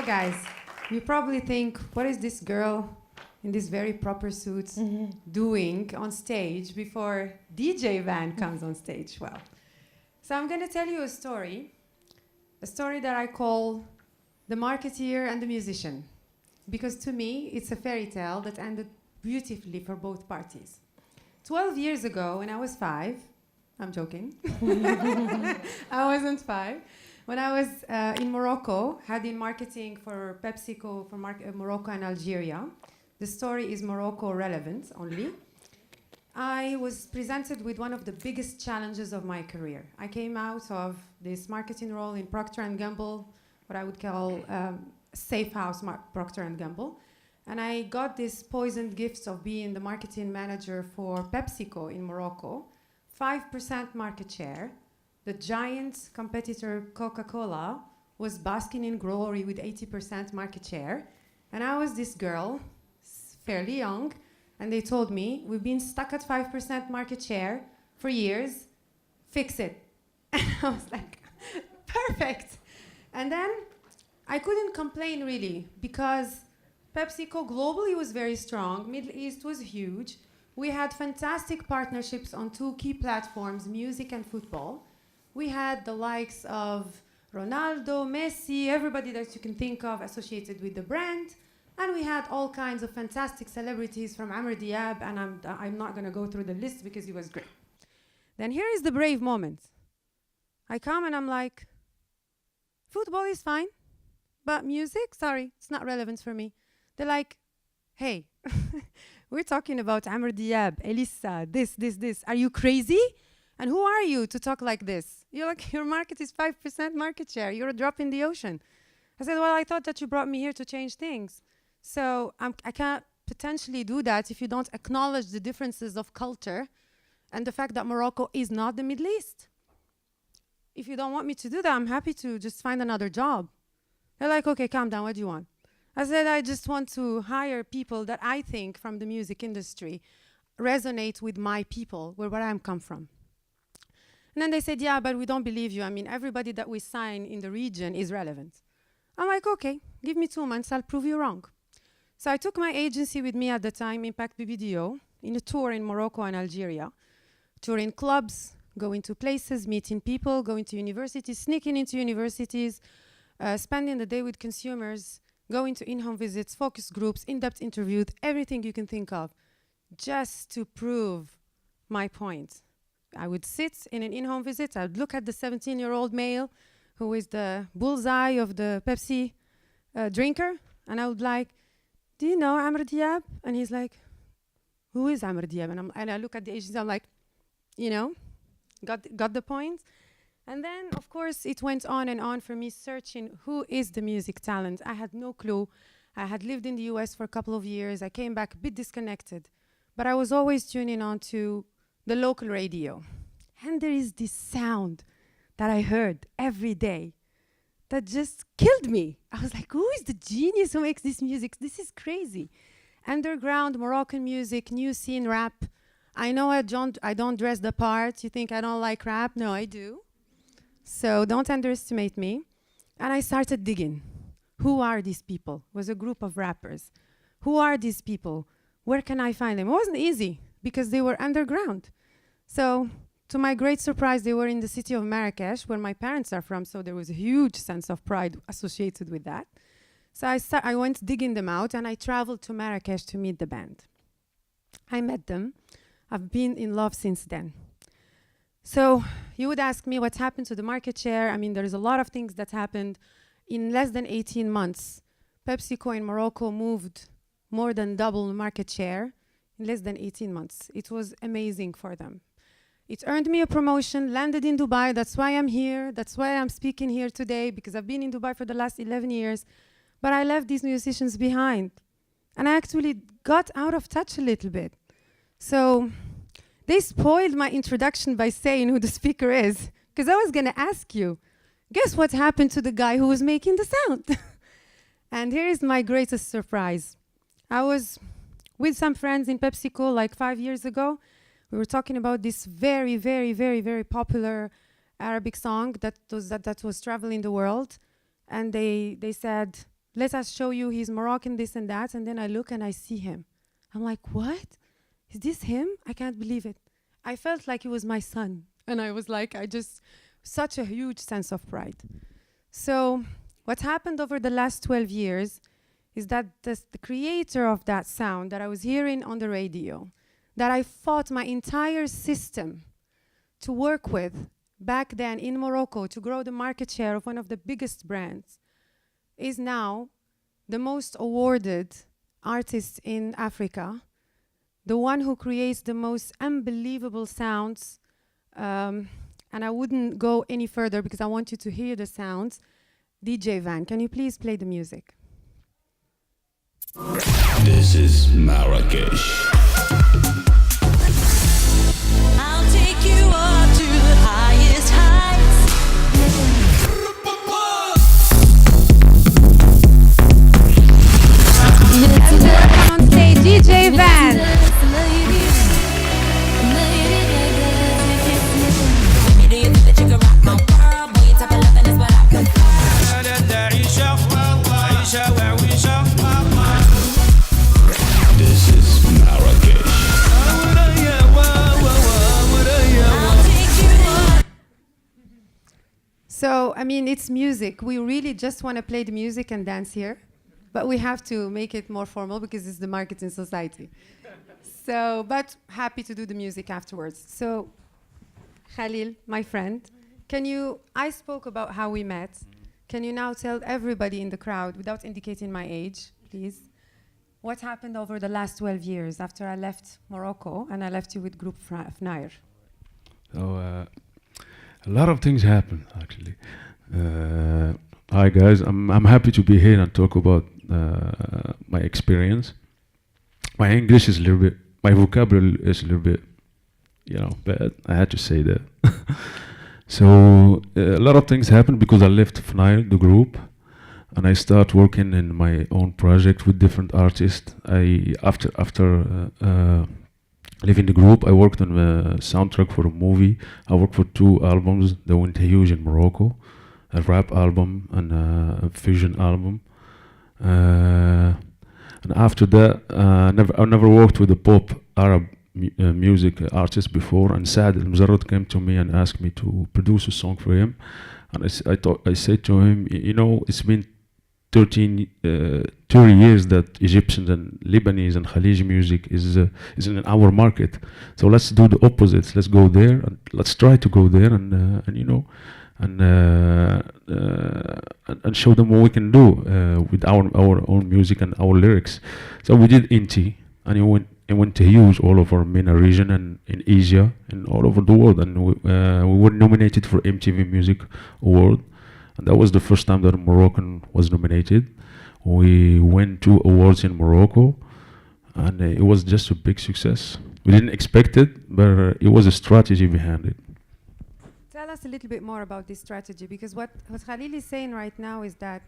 So guys, you probably think, what is this girl in this very proper suit doing on stage before DJ Van comes on stage? Well, so I'm going to tell you a story that I call The Marketeer and the Musician, because to me, it's a fairy tale that ended beautifully for both parties. 12 years ago, when I was 5, I'm joking. I wasn't 5. When I was in Morocco, heading marketing for PepsiCo for Morocco and Algeria, the story is Morocco relevant only. I was presented with one of the biggest challenges of my career. I came out of this marketing role in Procter & Gamble, what I would call safe house Procter & Gamble. And I got this poisoned gift of being the marketing manager for PepsiCo in Morocco, 5% market share. The giant competitor Coca-Cola was basking in glory with 80% market share. And I was this girl, fairly young, and they told me, we've been stuck at 5% market share for years, fix it. And I was like, perfect. And then I couldn't complain really, because PepsiCo globally was very strong, Middle East was huge. We had fantastic partnerships on 2 key platforms, music and football. We had the likes of Ronaldo, Messi, everybody that you can think of associated with the brand. And we had all kinds of fantastic celebrities from Amr Diab, and I'm not going to go through the list because he was great. Then here is the brave moment. I come and I'm like, football is fine, but music, sorry, it's not relevant for me. They're like, hey, we're talking about Amr Diab, Elissa, this. Are you crazy? And who are you to talk like this? You're like, your market is 5% market share. You're a drop in the ocean. I said, well, I thought that you brought me here to change things. So I can't potentially do that if you don't acknowledge the differences of culture and the fact that Morocco is not the Middle East. If you don't want me to do that, I'm happy to just find another job. They're like, okay, calm down. What do you want? I said, I just want to hire people that I think from the music industry resonate with my people, where I come from. And then they said, yeah, but we don't believe you. I mean, everybody that we sign in the region is relevant. I'm like, okay, give me 2 months, I'll prove you wrong. So I took my agency with me at the time, Impact BBDO, in a tour in Morocco and Algeria, touring clubs, going to places, meeting people, going to universities, sneaking into universities, spending the day with consumers, going to in-home visits, focus groups, in-depth interviews, everything you can think of, just to prove my point. I would sit in an in-home visit, I would look at the 17-year-old male who is the bullseye of the Pepsi drinker, and I would like, do you know Amr Diab? And he's like, who is Amr Diab? And I look at the agency, I'm like, you know, got the point? And then, of course, it went on and on for me searching who is the music talent. I had no clue. I had lived in the US for a couple of years. I came back a bit disconnected. But I was always tuning on to the local radio. And there is this sound that I heard every day that just killed me. I was like, who is the genius who makes this music? This is crazy. Underground Moroccan music, new scene rap. I know I don't dress the part. You think I don't like rap? No, I do. So don't underestimate me. And I started digging. Who are these people? It was a group of rappers. Who are these people? Where can I find them? It wasn't easy because they were underground. So to my great surprise, they were in the city of Marrakesh, where my parents are from, so there was a huge sense of pride associated with that. So I went digging them out, and I traveled to Marrakesh to meet the band. I met them. I've been in love since then. So you would ask me what happened to the market share. I mean, there's a lot of things that happened. In less than 18 months, PepsiCo in Morocco moved more than double the market share in less than 18 months. It was amazing for them. It earned me a promotion, landed in Dubai. That's why I'm here. That's why I'm speaking here today, because I've been in Dubai for the last 11 years. But I left these musicians behind. And I actually got out of touch a little bit. So they spoiled my introduction by saying who the speaker is, because I was going to ask you, guess what happened to the guy who was making the sound? And here is my greatest surprise. I was with some friends in PepsiCo like 5 years ago. We were talking about this very, very, very, very popular Arabic song that was traveling the world. And they said, let us show you he's Moroccan, this and that. And then I look and I see him. I'm like, what? Is this him? I can't believe it. I felt like he was my son. And I was like, such a huge sense of pride. So what happened over the last 12 years is that the creator of that sound that I was hearing on the radio, that I fought my entire system to work with back then in Morocco to grow the market share of one of the biggest brands, is now the most awarded artist in Africa, the one who creates the most unbelievable sounds. And I wouldn't go any further because I want you to hear the sounds. DJ Van, can you please play the music? This is Marrakesh. I'll take you up to the highest heights. On stage, DJ Van. This is Marrakesh. So, I mean, it's music. We really just want to play the music and dance here, but we have to make it more formal because it's the marketing society. So, but happy to do the music afterwards. So, Khalil, my friend, I spoke about how we met. Can you now tell everybody in the crowd, without indicating my age, please, what happened over the last 12 years after I left Morocco and I left you with Group Fnair? So, a lot of things happened, actually. Hi, guys. I'm happy to be here and talk about my experience. My English is a little bit, my vocabulary is a little bit, bad. I had to say that. So a lot of things happened because I left Fnair, the group, and I start working in my own project with different artists. After leaving the group, I worked on a soundtrack for a movie. I worked for 2 albums that went huge in Morocco, a rap album and a fusion album. And after that, I never worked with a pop Arab music artist before, and Saad El Mzarrad came to me and asked me to produce a song for him. And I said to him, it's been 30 years that Egyptians and Lebanese and Khaliji music is in our market. So let's do the opposite. Let's go there and let's try to go there and show them what we can do with our own music and our lyrics. So we did Inti, and it went to huge all over MENA region and in Asia and all over the world. And we were nominated for MTV Music Award. And that was the first time that a Moroccan was nominated. We won 2 awards in Morocco, and it was just a big success. We didn't expect it, but it was a strategy behind it. Tell us a little bit more about this strategy, because what Khalil is saying right now is that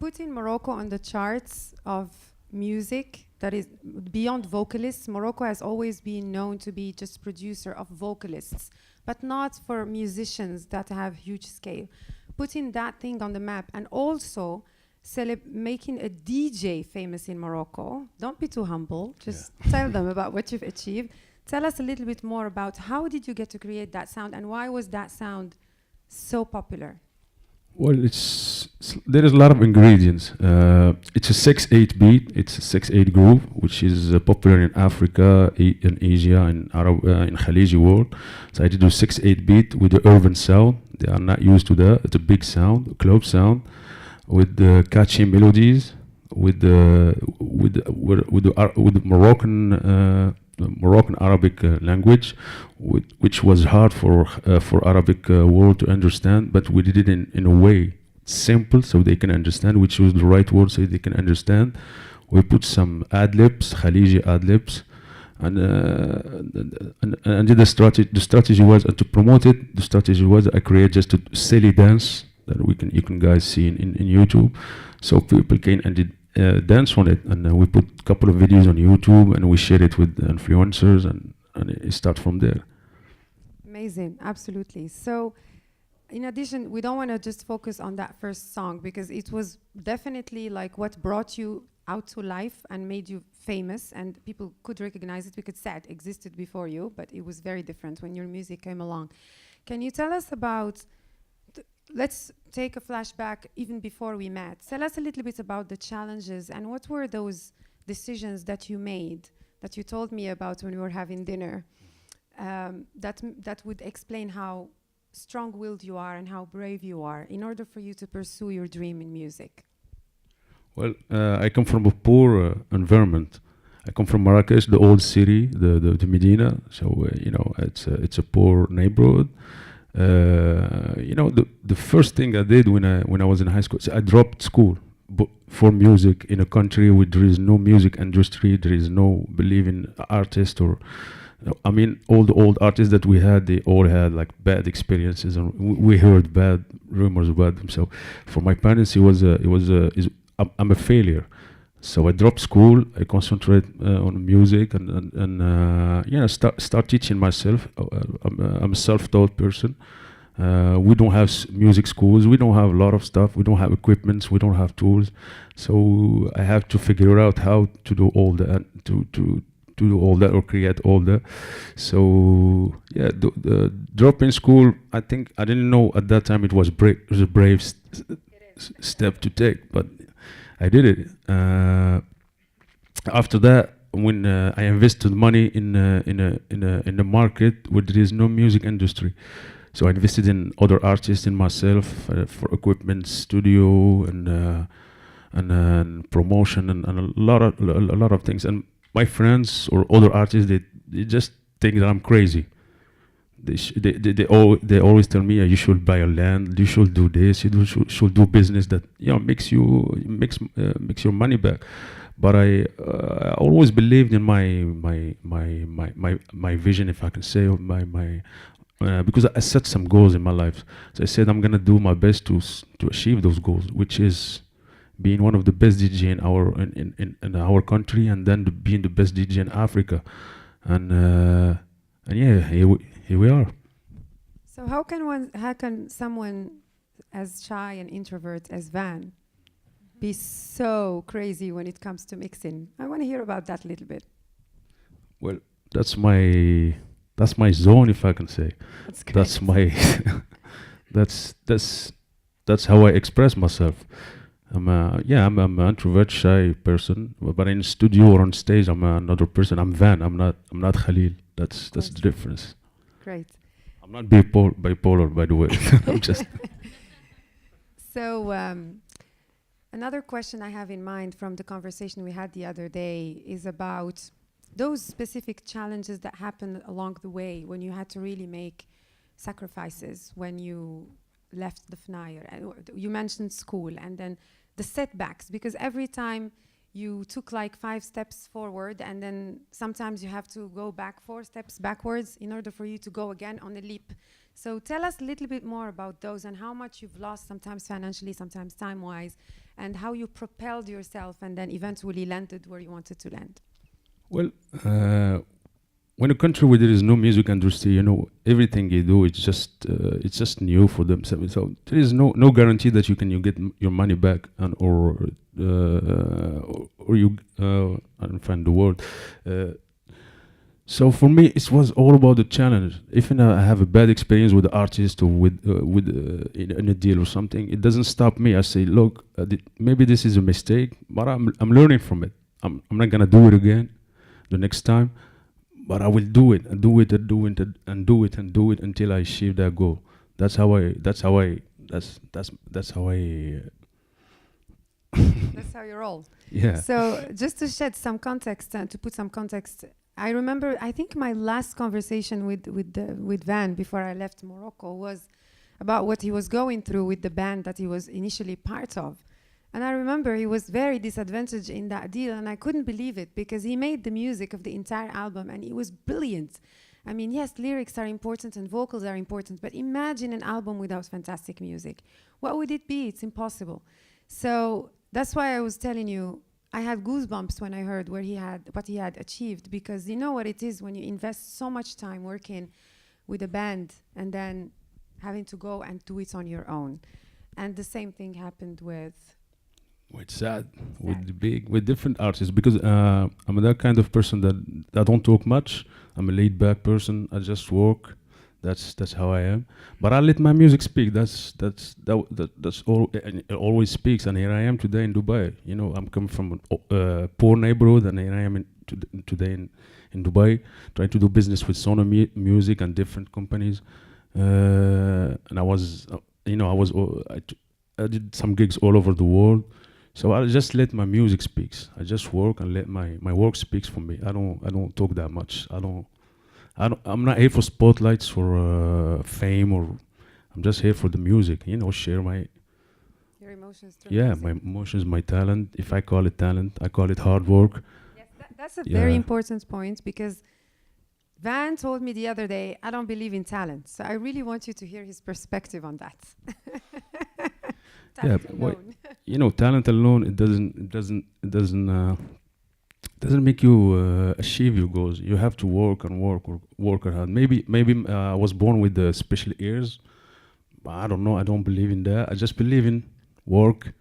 putting Morocco on the charts of music that is beyond vocalists. Morocco has always been known to be just producer of vocalists, but not for musicians that have huge scale. Putting that thing on the map, and also making a DJ famous in Morocco. Don't be too humble. Just tell them about what you've achieved. Tell us a little bit more about how did you get to create that sound, and why was that sound so popular? Well, there is a lot of ingredients. It's a 6/8 beat. It's a 6/8 groove, which is popular in Africa, in Asia, in Arab, in Khaliji world. So I did a 6/8 beat with the urban sound. They are not used to that. It's a big sound, a club sound, with the catchy melodies, with the Moroccan Arabic language, which was hard for Arabic world to understand, but we did it in a way simple so they can understand. We chose the right word so they can understand. We put some ad-libs, Khaliji ad-libs, and the strategy was to promote it. The strategy was I create just a silly dance that you can guys see in YouTube, so people can dance on it, and we put a couple of videos on YouTube and we share it with influencers, and it starts from there. Amazing, absolutely. So in addition, we don't want to just focus on that first song because it was definitely like what brought you out to life and made you famous, and people could recognize it because it existed before you, but it was very different when your music came along. Can you tell us about, let's take a flashback even before we met. Tell us a little bit about the challenges and what were those decisions that you made that you told me about when we were having dinner, that would explain how strong-willed you are and how brave you are in order for you to pursue your dream in music. Well, I come from a poor environment. I come from Marrakesh, the old city, the Medina. So it's a poor neighborhood. The first thing I did when I was in high school, so I dropped school for music in a country where there is no music industry, there is no belief in artists or. I mean, all the old artists that we had, they all had like bad experiences, and we heard bad rumors about them. So, for my parents, I'm a failure. So I dropped school. I concentrate on music and start teaching myself. I'm a self-taught person. We don't have music schools. We don't have a lot of stuff. We don't have equipments. We don't have tools. So I have to figure out how to do all that to do all that or create all that. So yeah, the dropping school, I think I didn't know at that time it was a brave step to take, but I did it. After that, when I invested money in a market where there is no music industry, so I invested in other artists, in myself, for equipment, studio, and promotion, and a lot of things. And my friends or other artists, they just think that I'm crazy. They always tell me, you should buy a land, you should do this, should do business that makes your money back. But I always believed in my vision, if I can say, because I set some goals in my life. So I said I'm gonna do my best to achieve those goals, which is being one of the best DJ in our country, and then being the best DJ in Africa, and yeah, here we are. So how can someone as shy and introvert as Van be so crazy when it comes to mixing? I want to hear about that a little bit. Well, that's my zone, if I can say. That's great. That's my that's how I express myself. I'm an introvert, shy person, but in studio or on stage, I'm another person. I'm Van. I'm not Khalil. That's the difference. Great. I'm not bipolar, by the way. I'm just. So another question I have in mind from the conversation we had the other day is about those specific challenges that happened along the way when you had to really make sacrifices when you left the FNAIR. You mentioned school and then the setbacks, because every time you took like 5 steps forward and then sometimes you have to go back 4 steps backwards in order for you to go again on a leap. So tell us a little bit more about those and how much you've lost, sometimes financially, sometimes time-wise, and how you propelled yourself and then eventually landed where you wanted to land. Well, when a country where there is no music industry, everything you do, it's just new for them. So there is no guarantee that you get your money back, or you I don't find the word. So for me, it was all about the challenge. If I have a bad experience with the artist or in a deal or something, it doesn't stop me. I say, look, maybe this is a mistake, but I'm learning from it. I'm not gonna do it again the next time, but I will do it and do it and do it and do it and do it until I achieve that goal. That's how I. That's how I. That's how you roll. Yeah. So just to shed some context and to put some context, I remember, I think my last conversation with Van before I left Morocco was about what he was going through with the band that he was initially part of. And I remember he was very disadvantaged in that deal, and I couldn't believe it because he made the music of the entire album and it was brilliant. I mean, yes, lyrics are important and vocals are important, but imagine an album without fantastic music. What would it be? It's impossible. So that's why I was telling you, I had goosebumps when I heard what he had achieved, because you know what it is when you invest so much time working with a band and then having to go and do it on your own. And the same thing happened with It's sad with different artists because I'm that kind of person that I don't talk much. I'm a laid back person. I just work. That's how I am. But I let my music speak. That's all. And it always speaks. And here I am today in Dubai. You know, I'm coming from a poor neighborhood, and here I am today in Dubai, trying to do business with Sony Music and different companies. And I was, I did some gigs all over the world. So I just let my music speaks. I just work and let my work speaks for me. I don't talk that much. I'm not here for spotlights, for fame, or I'm just here for the music. You know, share your emotions. my emotions, my talent. If I call it talent, I call it hard work. Yes, that's a very important point, because Van told me the other day, I don't believe in talent. So I really want you to hear his perspective on that. Talent alone. You know, talent alone, it doesn't make you achieve your goals. You have to work and work hard. Maybe I was born with the special ears, but I don't know. I don't believe in that. I just believe in work,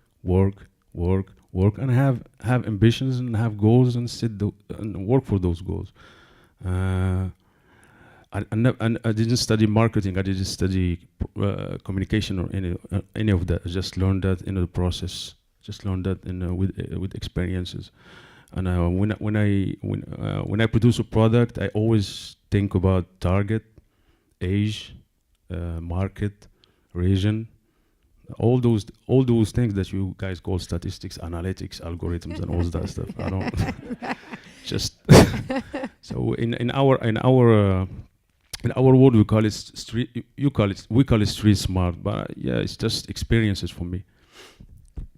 and have ambitions and have goals and and work for those goals. I didn't study marketing. I didn't study communication or any of that. I just learned that in the process. Just learned that with experiences. And when I produce a product, I always think about target, age, market, region, all those things that you guys call statistics, analytics, algorithms, and all that stuff. I don't just so in our world we call it street. We call it street smart, but it's just experiences for me.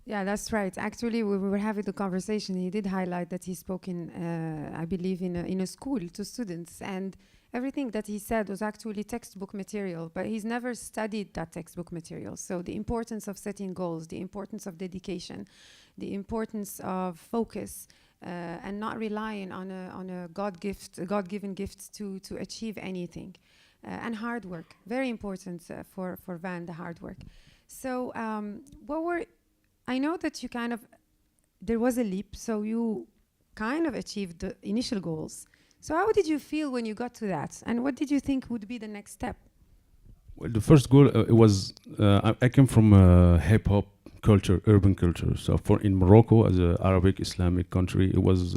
Yeah, that's right. Actually, we were having the conversation. He did highlight that he spoke I believe, in a school to students, and everything that he said was actually textbook material, but he's never studied that textbook material. So the importance of setting goals, the importance of dedication, the importance of focus, and not relying on a God-given gift to achieve anything, and hard work. Very important for Van, the hard work. So I know that there was a leap, so you kind of achieved the initial goals. So how did you feel when you got to that? And what did you think would be the next step? Well, the first goal it was I came from hip hop culture, urban culture. So in Morocco, as an Arabic Islamic country, it was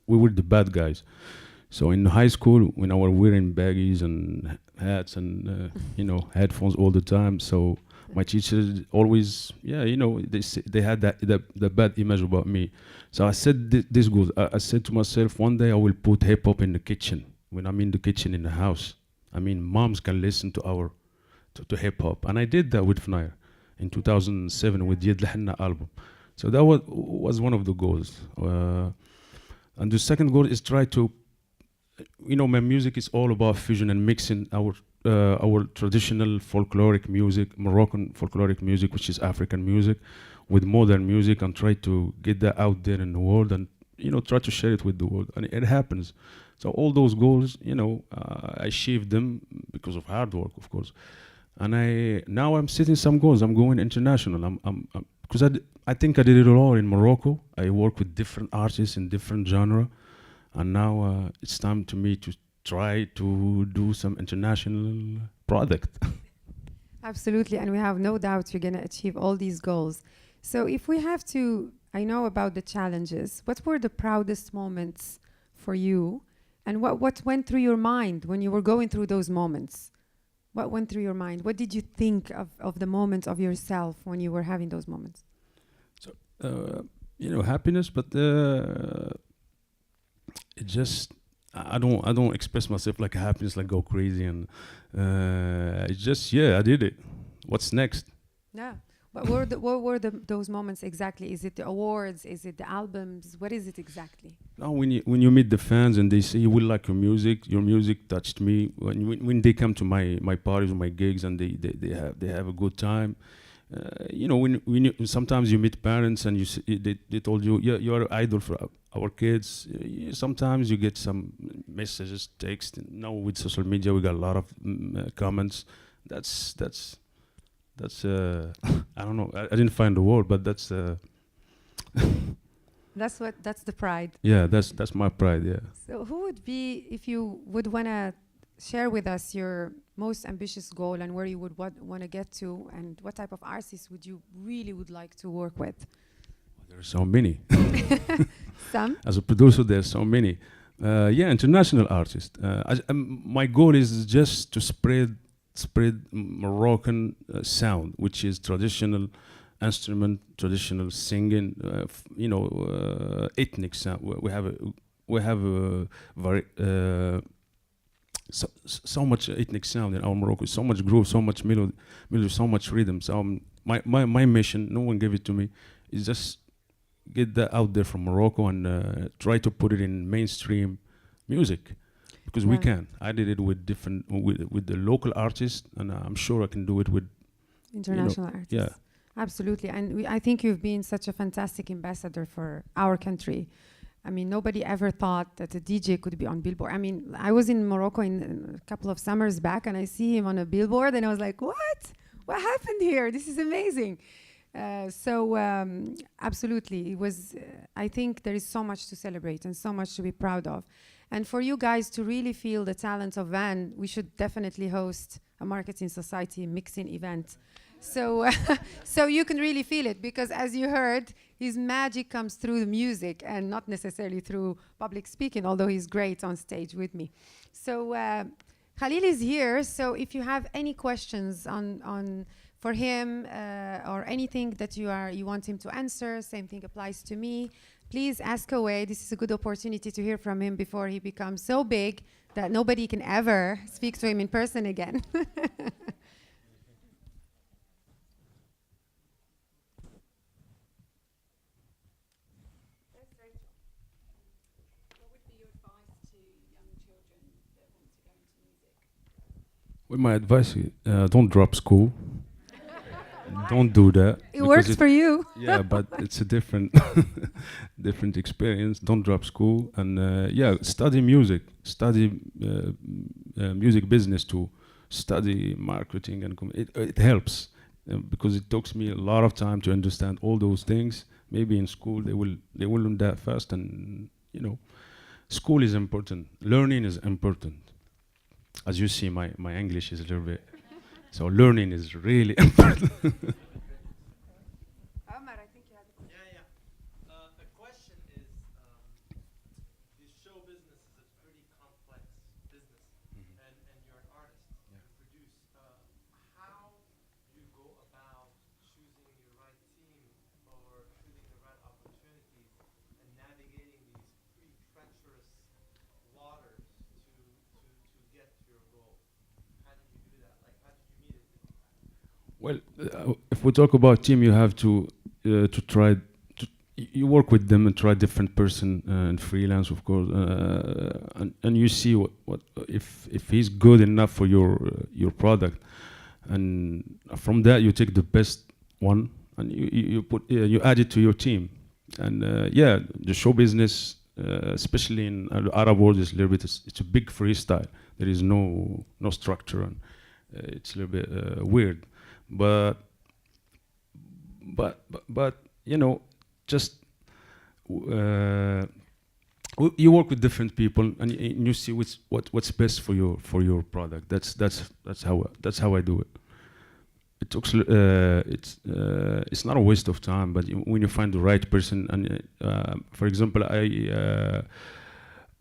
we were the bad guys. So in high school, when I was wearing baggies and hats and headphones all the time, so my teachers always, they had the bad image about me. So I said this goes. I said to myself, one day I will put hip hop in the kitchen. When I'm in the kitchen in the house, I mean, moms can listen to hip hop, and I did that with Fnair in 2007 with Yed Lahanna album. So that was one of the goals. And the second goal is try to, my music is all about fusion and mixing our traditional folkloric music, Moroccan folkloric music, which is African music, with modern music, and try to get that out there in the world, and try to share it with the world, and it happens. So all those goals, I achieved them because of hard work, of course. And now I'm setting some goals. I'm going international. Because I think I did it all in Morocco. I work with different artists in different genre, and now it's time to me to try to do some international product. Absolutely, and we have no doubt you're going to achieve all these goals. So if we have to, I know about the challenges. What were the proudest moments for you? And what went through your mind when you were going through those moments? What went through your mind? What did you think of the moment of yourself when you were having those moments? So, happiness, but it just, I don't express myself like happiness, like go crazy, and it's just, I did it. What's next? Yeah. What were those moments exactly? Is it the awards? Is it the albums? What is it exactly? No, when you meet the fans and they say, we like your music touched me. When they come to my parties or my gigs and they have a good time. When sometimes you meet parents and they told you, you are an idol for our kids. Sometimes you get some messages, text. Now with social media, we got a lot of comments. that's I don't know. I didn't find the word, but that's That's the pride. yeah, that's my pride. Yeah. So who would be, if you would want to share with us your most ambitious goal and where you would want to get to, and what type of artists would you really would like to work with? There are so many. Some? As a producer, there's so many. Yeah, international artists. My goal is just to spread Moroccan sound, which is traditional instrument, traditional singing. Ethnic sound. We have a very so much ethnic sound in our Morocco. So much groove, so much melody, so much rhythm. So my mission, no one gave it to me, is just get that out there from Morocco and try to put it in mainstream music, because we can. I did it with with the local artists, and I'm sure I can do it with International artists. Yeah. Absolutely. And I think you've been such a fantastic ambassador for our country. I mean, nobody ever thought that a DJ could be on Billboard. I mean, I was in Morocco in a couple of summers back, and I see him on a billboard, and I was like, what? What happened here? This is amazing. Absolutely, it was. I think there is so much to celebrate and so much to be proud of. And for you guys to really feel the talent of Van, we should definitely host a Marketing Society mixing event. So, so you can really feel it, because as you heard, his magic comes through the music and not necessarily through public speaking, although he's great on stage with me. So Khalil is here, so if you have any questions on for him or anything that you want him to answer, same thing applies to me, please ask away. This is a good opportunity to hear from him before he becomes so big that nobody can ever speak to him in person again. With my advice, don't drop school. Don't do that. It works for you. Yeah, but it's a different different experience. Don't drop school, and study music. Study music business too. Study marketing, and it helps because it takes me a lot of time to understand all those things. Maybe in school they will learn that fast, and school is important. Learning is important. As you see, my English is a little bit. So learning is really important. Omar, I think you have a question. Yeah. The question is, the show business is a pretty complex business, and you're an artist. You produce. How do you go about choosing your right team or choosing the right opportunities and navigating these pretty treacherous waters to get to your goal? How did you do that? Like, how did you meet it? Well, if we talk about team, you have to try. You work with them and try different person and freelance, of course, and you see what if he's good enough for your product, and from that you take the best one and you add it to your team, and the show business, especially in Arab world, is a little bit. It's a big freestyle. There is no structure, and it's a little bit weird. But just you work with different people, and you see what's best for your product. That's how I do it. It talks. It's not a waste of time, but when you find the right person, and for example, I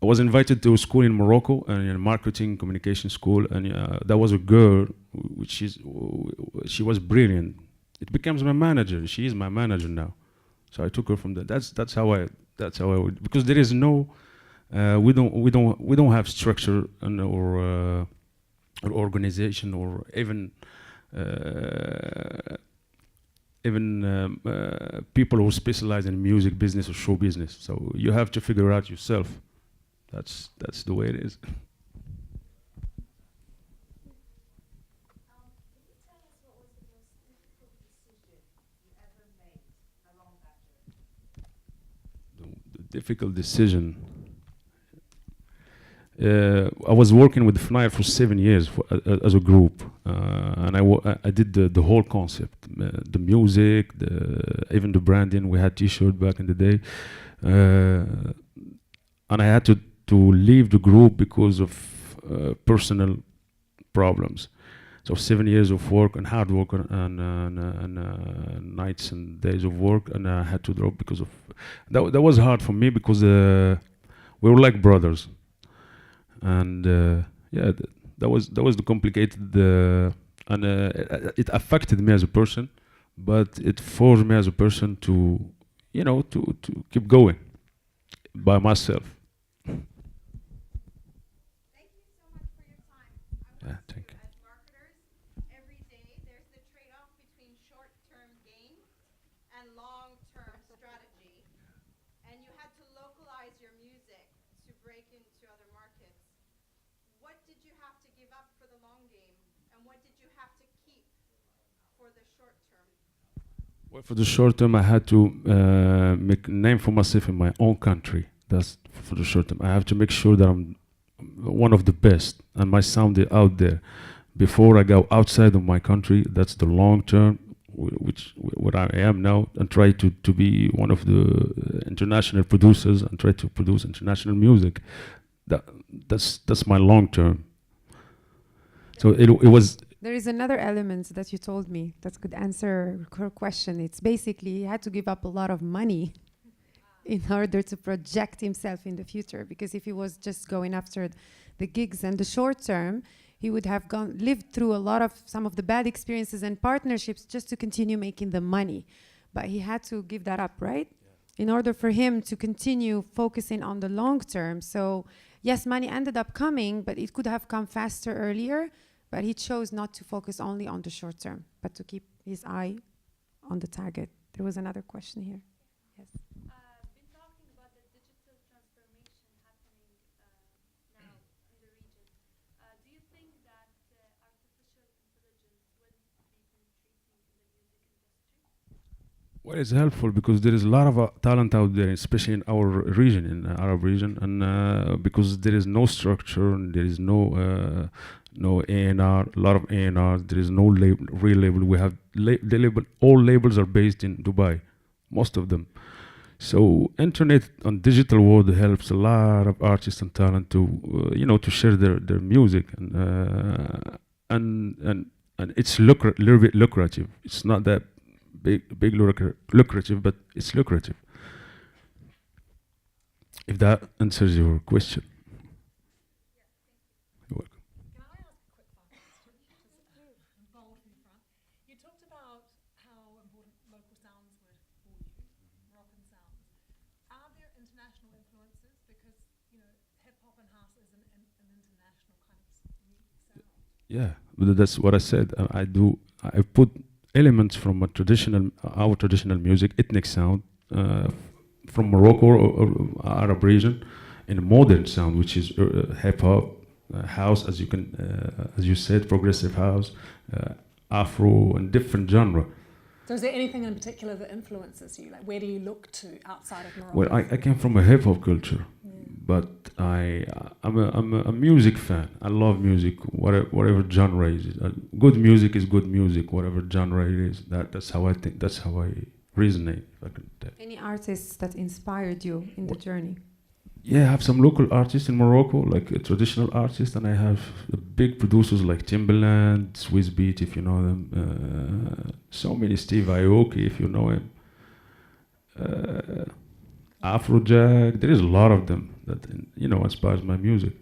was invited to a school in Morocco, and a marketing communication school, and there was a girl, she was brilliant. It becomes my manager. She is my manager now, so I took her from that. That's how I would, because there is no, we don't have structure or organization or even people who specialize in music business or show business. So you have to figure out yourself. That's the way it is. Can you tell us what was the most difficult decision you ever made along that journey? The difficult decision. I was working with Fnair for 7 years as a group, and I did the whole concept, the music, even the branding. We had T-shirt back in the day, and I had to leave the group because of personal problems. So 7 years of work and hard work and nights and days of work, and I had to drop because of that. That was hard for me because we were like brothers, and that was the complicated, and it affected me as a person, but it forced me as a person to, to keep going by myself. Thank you so much for your time. I Yeah, want thank to, you. as marketers, every day there's the trade-off between short-term gain and long-term strategy. And you had to localize your music to break into other markets. What did you have to give up for the long game? And what did you have to keep for the short term? Well, for the short term, I had to make a name for myself in my own country. That's for the short term. I have to make sure that I'm one of the best and my sound is out there before I go outside of my country. That's the long term, which what I am now, and try to be one of the international producers and try to produce international music. That's my long term. So it was. There is another element that you told me that could answer her question. It's basically he had to give up a lot of money in order to project himself in the future. Because if he was just going after the gigs and the short term, he would have lived through some of the bad experiences and partnerships just to continue making the money. But he had to give that up, right? In order for him to continue focusing on the long term. So yes, money ended up coming, but it could have come faster earlier. But he chose not to focus only on the short term, but to keep his eye on the target. There was another question here. Yes. Been talking about the digital transformation happening now in the region. Do you think that artificial intelligence will be penetrating in the music industry? Well, it's helpful because there is a lot of talent out there, especially in our region, in the Arab region, and because there is no structure and there is no A&R, a lot of A&R. There is no real label. We have the label. All labels are based in Dubai, most of them. So internet and digital world helps a lot of artists and talent to to share their music, and it's little bit lucrative. It's not that big lucrative, but it's lucrative. If that answers your question. You're welcome. Can I ask a quick follow-up question? Just bold from the front. You talked about how important local sounds were for you, Moroccan sounds. Are there international influences? Because, hip-hop and house is an international kind of music sound. Yeah, but that's what I said. I put elements from our traditional music, ethnic sound, from Morocco or Arab region, in a modern sound, which is hip hop, house, as you said, progressive house, Afro, and different genre. So is there anything in particular that influences you? Like, where do you look to outside of Morocco? Well, I came from a hip hop culture, but I'm a music fan. I love music, whatever genre it is. Good music is good music, whatever genre it is. That's how I think. That's how I resonate. If I can tell. Any artists that inspired you in the journey? Yeah, I have some local artists in Morocco, like traditional artists, and I have the big producers like Timbaland, Swiss Beat, if you know them. So many, Steve Aoki, if you know him. Afrojack. There is a lot of them that inspires my music.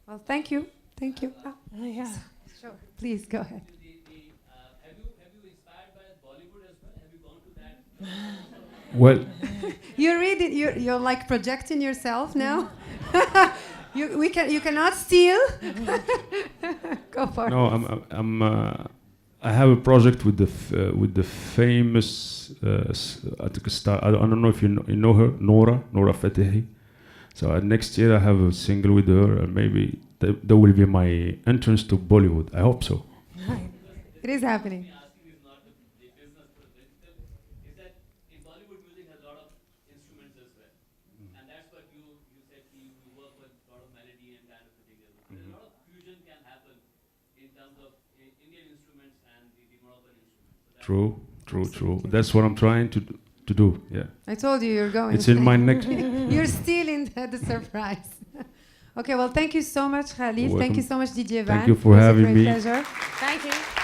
Well, thank you. Thank you. Yeah. Sure. Please go ahead. Have you inspired by Bollywood as well? Have you gone to that? Well, You read it. You're like projecting yourself now. You cannot steal. Go for it. no, I have a project with the famous I think a star. I don't know if you know her, Nora Fatehi. So next year I have a single with her, and maybe that will be my entrance to Bollywood. I hope so. It is happening. Asking is not the business for the digital, is that in Bollywood music has a lot of instruments as well. And that's what you in terms of Indian instruments and the Moroccan instruments. So True. That's what I'm trying to do. Yeah. I told you you're going. It's in my next. You're still in the surprise. Okay, well, thank you so much, Khalid. You're Thank you welcome. so much, DJ Van. Thank you for It was a having great me. Pleasure. Thank you.